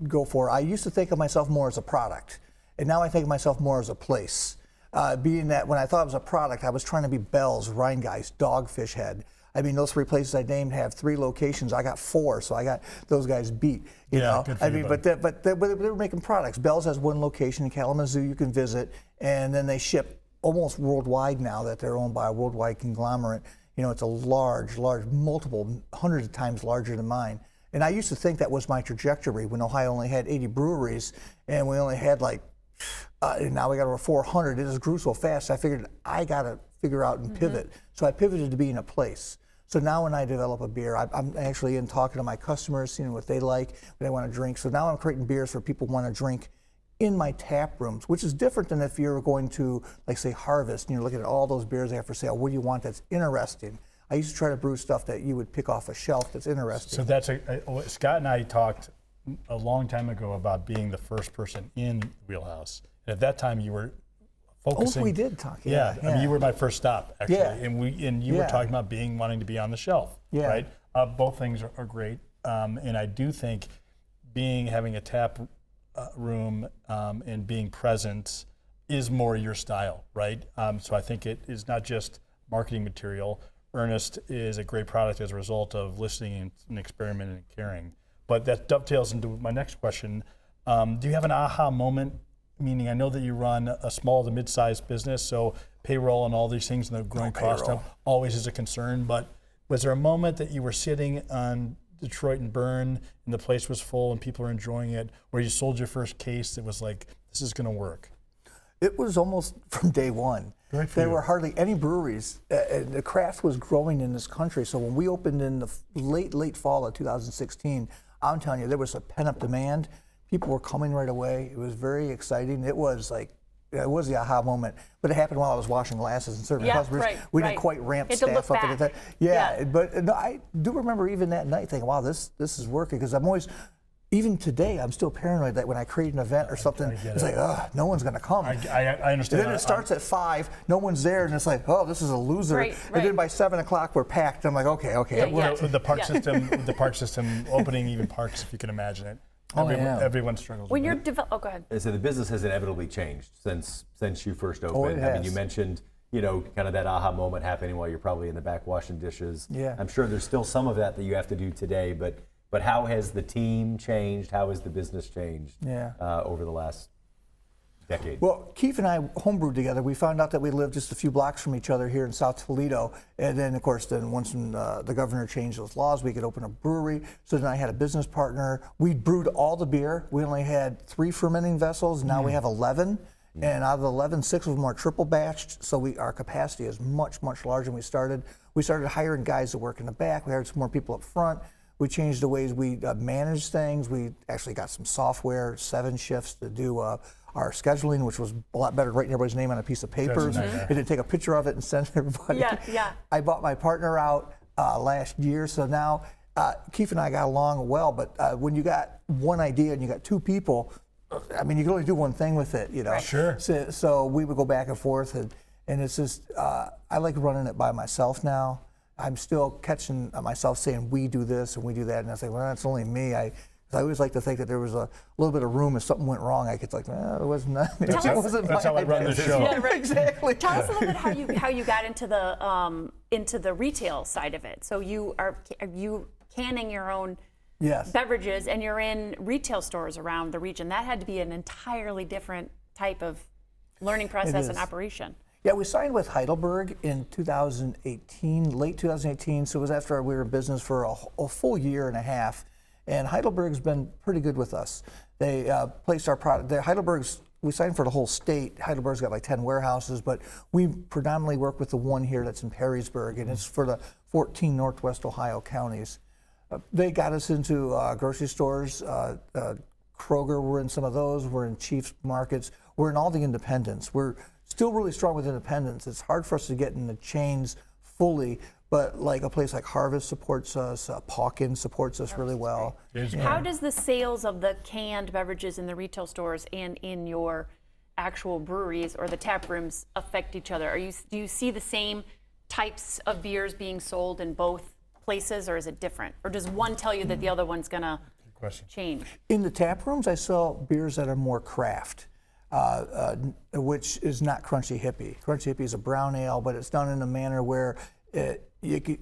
go for. I used to think of myself more as a product, and now I think of myself more as a place. Being that when I thought it was a product, I was trying to be Bell's, Rheingeist, Dogfish Head. I mean, those 3 places I named have 3 locations. I got 4, so I got those guys beat. You know, I mean, but they were making products. Bell's has 1 location in Kalamazoo you can visit, and then they ship almost worldwide now that they're owned by a worldwide conglomerate. It's a large, multiple hundreds of times larger than mine. And I used to think that was my trajectory when Ohio only had 80 breweries, and we only had now we got over 400. It just grew so fast. I figured I got to figure out and pivot. So I pivoted to being a place. So now when I develop a beer, I'm actually in talking to my customers, seeing what they like, what they want to drink. So now I'm creating beers for people who want to drink in my tap rooms, which is different than if you're going to, like, say, Harvest, and you're looking at all those beers they have for sale. What do you want that's interesting? I used to try to brew stuff that you would pick off a shelf that's interesting. So that's Scott and I talked a long time ago about being the first person in Wheelhouse. And at that time, you were focusing. Oh, we did talk. Yeah. I mean, you were my first stop, actually. Yeah. And you were talking about wanting to be on the shelf. Yeah. Right. Both things are great. And I do think having a tap room and being present is more your style, right? So I think it is not just marketing material. Earnest is a great product as a result of listening and experimenting and caring. But that dovetails into my next question. Do you have an aha moment? Meaning, I know that you run a small to mid-sized business, so payroll and all these things and the growing cost of always is a concern. But was there a moment that you were sitting on Detroit and Bern and the place was full and people are enjoying it, where you sold your first case that was like, this is going to work? It was almost from day one. There were hardly any breweries. The craft was growing in this country. So when we opened in the late fall of 2016, I'm telling you, there was a pent-up demand. People were coming right away. It was very exciting. It was the aha moment. But it happened while I was washing glasses and serving customers. We didn't quite ramp staff up at that. But no, I do remember even that night thinking, wow, this is working. Because I'm always, even today, I'm still paranoid that when I create an event or something, it's like, no one's going to come. I understand. And then it starts at 5, no one's there, and it's like, oh, this is a loser. And then by 7 o'clock, we're packed. I'm like, okay. The park system, opening even parks, if you can imagine it. Everyone struggles. When you're go ahead. So the business has inevitably changed since you first opened. I mean, you mentioned, kind of that aha moment happening while you're probably in the back washing dishes. Yeah. I'm sure there's still some of that you have to do today, but how has the team changed? How has the business changed over the last decade? Well, Keith and I homebrewed together. We found out that we lived just a few blocks from each other here in South Toledo. And then, of course, once the governor changed those laws, we could open a brewery. So then I had a business partner. We brewed all the beer. We only had 3 fermenting vessels. Now we have 11. And out of the 11, 6 of them are triple batched. So our capacity is much, much larger than we started. We started hiring guys to work in the back. We hired some more people up front. We changed the ways we manage things. We actually got some software, 7 shifts to do our scheduling, which was a lot better than writing everybody's name on a piece of paper. And then take a picture of it and send it to everybody. Yeah. I bought my partner out last year, so now Keith and I got along well, but when you got one idea and you got 2 people, I mean, you can only do one thing with it, you know. Right. Sure. So we would go back and forth, and it's just, I like running it by myself now. I'm still catching myself saying, we do this and we do that, and I say, well, that's only me. I always like to think that there was a little bit of room if something went wrong. I could like, it wasn't that. That's how I run the show. Yeah, right. Exactly. Tell us a little bit how you got into the retail side of it. So are you canning your own beverages, and you're in retail stores around the region. That had to be an entirely different type of learning process and operation. Yeah, we signed with Heidelberg in 2018, late 2018. So it was after we were in business for a full year and a half. And Heidelberg's been pretty good with us. They placed our product there. We signed for the whole state. Heidelberg's got like 10 warehouses, but we predominantly work with the one here that's in Perrysburg, and it's for the 14 Northwest Ohio counties. They got us into grocery stores. Kroger, we're in some of those. We're in Chiefs markets. We're in all the independents. We're still really strong with independents. It's hard for us to get in the chains fully, but like a place like Harvest supports us, Pawkins supports us really well. How does the sales of the canned beverages in the retail stores and in your actual breweries or the tap rooms affect each other? Do you see the same types of beers being sold in both places, or is it different? Or does one tell you that the other one's gonna change? In the tap rooms, I sell beers that are more craft. Which is not Crunchy Hippie. Crunchy Hippie is a brown ale, but it's done in a manner where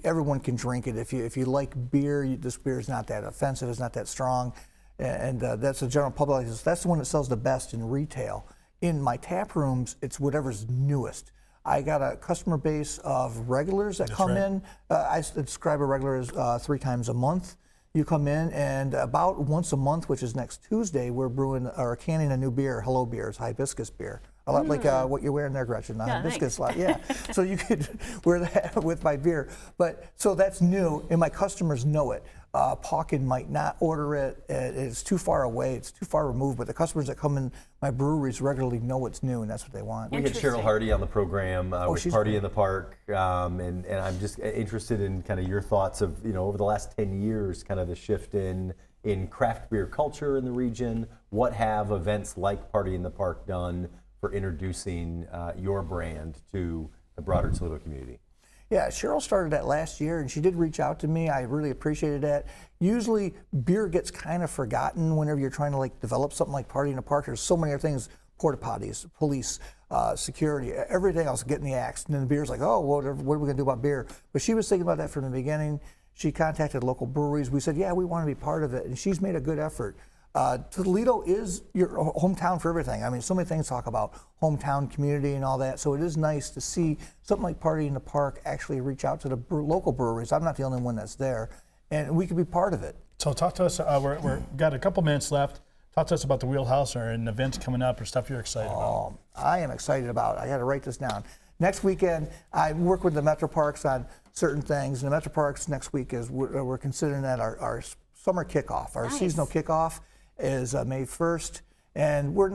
everyone can drink it. If you like beer, this beer is not that offensive, it's not that strong, and that's the general public. That's the one that sells the best in retail. In my tap rooms, it's whatever's newest. I got a customer base of regulars that come in. I describe a regular as 3 times a month. You come in, and about once a month, which is next Tuesday, we're brewing or canning a new beer, Hello Beers, hibiscus beer. A lot like what you're wearing there, Gretchen, hibiscus. So you could wear that with my beer. So that's new, and my customers know it. Pawkin might not order it. It's too far away. It's too far removed. But the customers that come in my breweries regularly know it's new, and that's what they want. We had Cheryl Hardy on the program with Party in the Park, and I'm just interested in kind of your thoughts of, over the last 10 years, kind of the shift in craft beer culture in the region. What have events like Party in the Park done for introducing your brand to the broader Toledo community? Yeah, Cheryl started that last year, and she did reach out to me. I really appreciated that. Usually, beer gets kind of forgotten whenever you're trying to develop something like Party in the Park. There's so many other things: porta potties, police, security, everything else getting the axe. And then the beer's like, oh, what are we going to do about beer? But she was thinking about that from the beginning. She contacted local breweries. We said, yeah, we want to be part of it, and she's made a good effort. Toledo is your hometown for everything. I mean, so many things talk about hometown community and all that, so it is nice to see something like Party in the Park actually reach out to the local breweries. I'm not the only one that's there, and we could be part of it. So talk to us, we're got a couple minutes left. Talk to us about the Wheelhouse or an events coming up or stuff you're excited about. I am excited about it. I got to write this down. Next weekend, I work with the Metro Parks on certain things, and the Metro Parks next week is we're considering that our summer kickoff, our seasonal kickoff is May 1st, and we're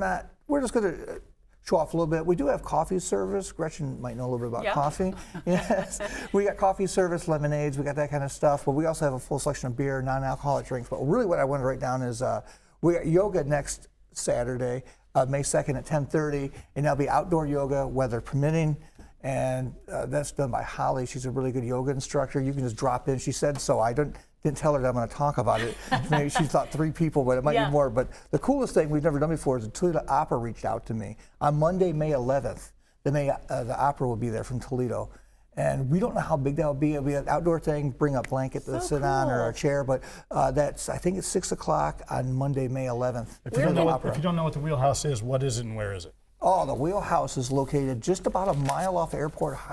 just going to show off a little bit. We do have coffee service. Gretchen might know a little bit about coffee. Yes, we got coffee service, lemonades, we got that kind of stuff, but we also have a full selection of beer, non-alcoholic drinks. But really what I want to write down is we got yoga next Saturday, May 2nd at 10:30, and that'll be outdoor yoga, weather permitting. And that's done by Holly. She's a really good yoga instructor. You can just drop in. She said so. I didn't tell her that I'm going to talk about it. Maybe she thought 3 people, but it might be more. But the coolest thing we've never done before is the Toledo Opera reached out to me. On Monday, May 11th, the opera will be there from Toledo. And we don't know how big that will be. It'll be an outdoor thing, bring a blanket to sit on or a chair. But I think it's 6 o'clock on Monday, May 11th. If you don't know what the Wheelhouse is, what is it and where is it? Oh, the Wheelhouse is located just about a mile off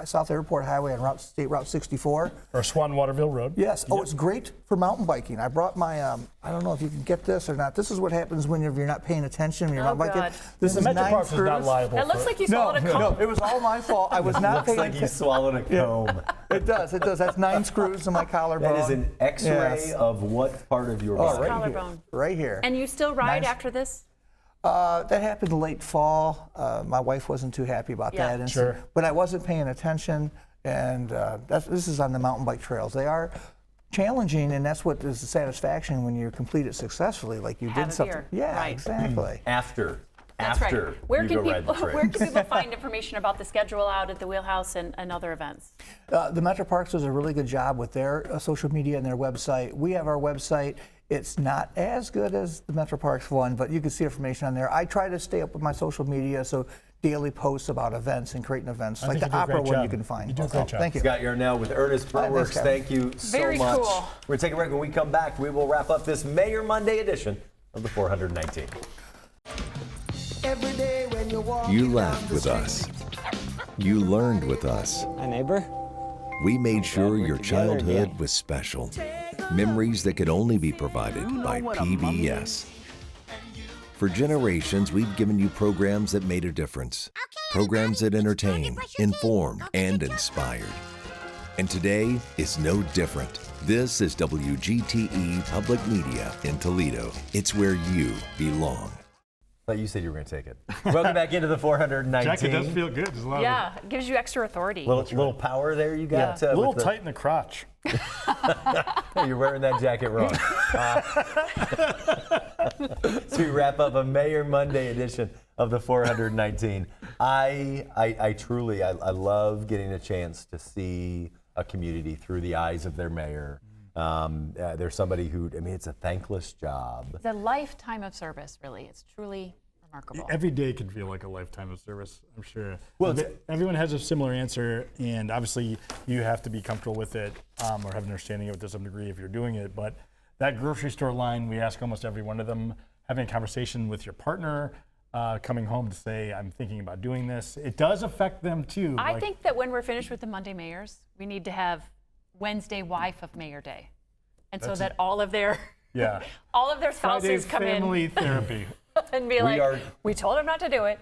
South Airport Highway on State Route 64. Or Swan Waterville Road. Yes. Oh, it's great for mountain biking. I brought my, I don't know if you can get this or not. This is what happens when you're not paying attention, when you're not biking. God. This is 9 screws. Is not liable. It looks like you swallowed a comb. No, it was all my fault. I was not paying attention. Looks like you swallowed a comb. It does. That's 9 screws in my collarbone. That is an X-ray of what part of your body? Collarbone. Right here. And you still ride after this? That happened late fall. My wife wasn't too happy about that. And sure. But I wasn't paying attention, and this is on the mountain bike trails. They are challenging, and that's what is the satisfaction when you complete it successfully, like you did something. Yeah, right. Exactly. After That's right. Where you can go ride the people find information about the schedule out at the Wheelhouse and other events? The Metro Parks does a really good job with their social media and their website. We have our website. It's not as good as the Metro Parks one, but you can see information on there. I try to stay up with my social media, so daily posts about events and creating events, like the opera one you can find. You do a great job. Thank you. Scott Yarnell with Earnest Brewworks. Thank you so Very much. cool. We're going to take a break. When we come back, we will wrap up this Mayor Monday edition of the 419. Every day when you're walking You down laughed the with street. us. You learned with us. Hi, neighbor. We made sure your childhood was special. Memories that could only be provided by PBS. For generations, we've given you programs that made a difference. Programs that entertained, informed, and inspired. And today is no different. This is WGTE Public Media in Toledo. It's where you belong. But you said you were going to take it. Welcome back into the 419. Jack, it does feel good. There's a lot Yeah, it gives you extra authority. Little power there you got. a little tight in the crotch. You're wearing that jacket wrong. So we wrap up a Mayor Monday edition of the 419. I truly love getting a chance to see a community through the eyes of their mayor. There's somebody who, it's a thankless job. It's a lifetime of service, really. It's truly remarkable. Every day can feel like a lifetime of service, I'm sure. Well, everyone has a similar answer, and obviously you have to be comfortable with it or have an understanding of it to some degree if you're doing it. But that grocery store line, we ask almost every one of them, having a conversation with your partner, coming home to say, I'm thinking about doing this. It does affect them too. I think that when we're finished with the Monday Mayors, we need to have Wednesday Wife of Mayor Day. And so that all of their all of their spouses come family in therapy and be we told him not to do it.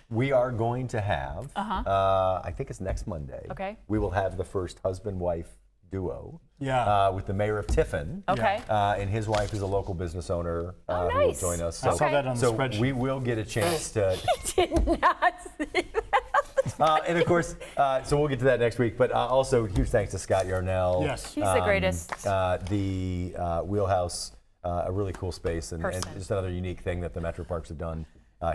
We are going to have, I think it's next Monday. Okay. We will have the first husband-wife duo. Yeah. With the mayor of Tiffin. Okay. And his wife is a local business owner who will nice. join us. I saw that on the spreadsheet. We will get a chance to. I did not see that. And of course, so we'll get to that next week. But also, huge thanks to Scott Yarnell. Yes. He's the greatest. The Wheelhouse, a really cool space, and just another unique thing that the Metro Parks have done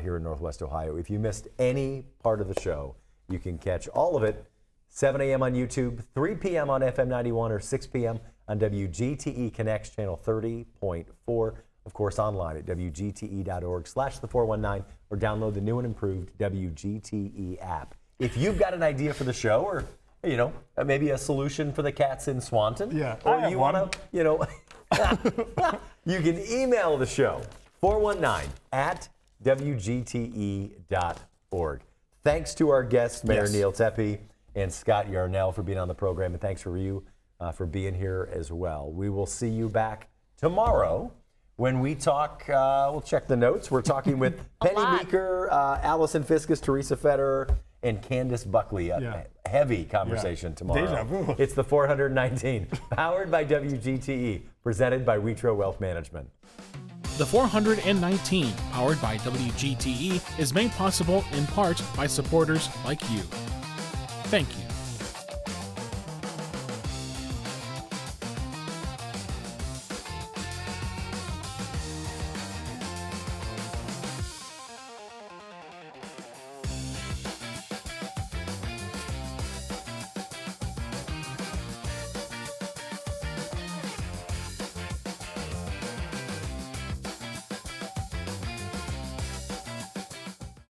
here in Northwest Ohio. If you missed any part of the show, you can catch all of it 7 a.m. on YouTube, 3 p.m. on FM 91, or 6 p.m. on WGTE Connects channel 30.4. Of course, online at WGTE.org/the419, or download the new and improved WGTE app. If you've got an idea for the show, or maybe a solution for the cats in Swanton, or you want to, you can email the show 419@WGTE.org. Thanks to our guests, Mayor Neil Toeppe and Scott Yarnell, for being on the program, and thanks for you for being here as well. We will see you back tomorrow when we talk. We'll check the notes. We're talking with Penny Meeker, Allison Fiskus, Teresa Federer, and Candace Buckley. A heavy conversation tomorrow. Deja vu. It's the 419, powered by WGTE, presented by Wheatro Wealth Management. The 419, powered by WGTE, is made possible in part by supporters like you. Thank you.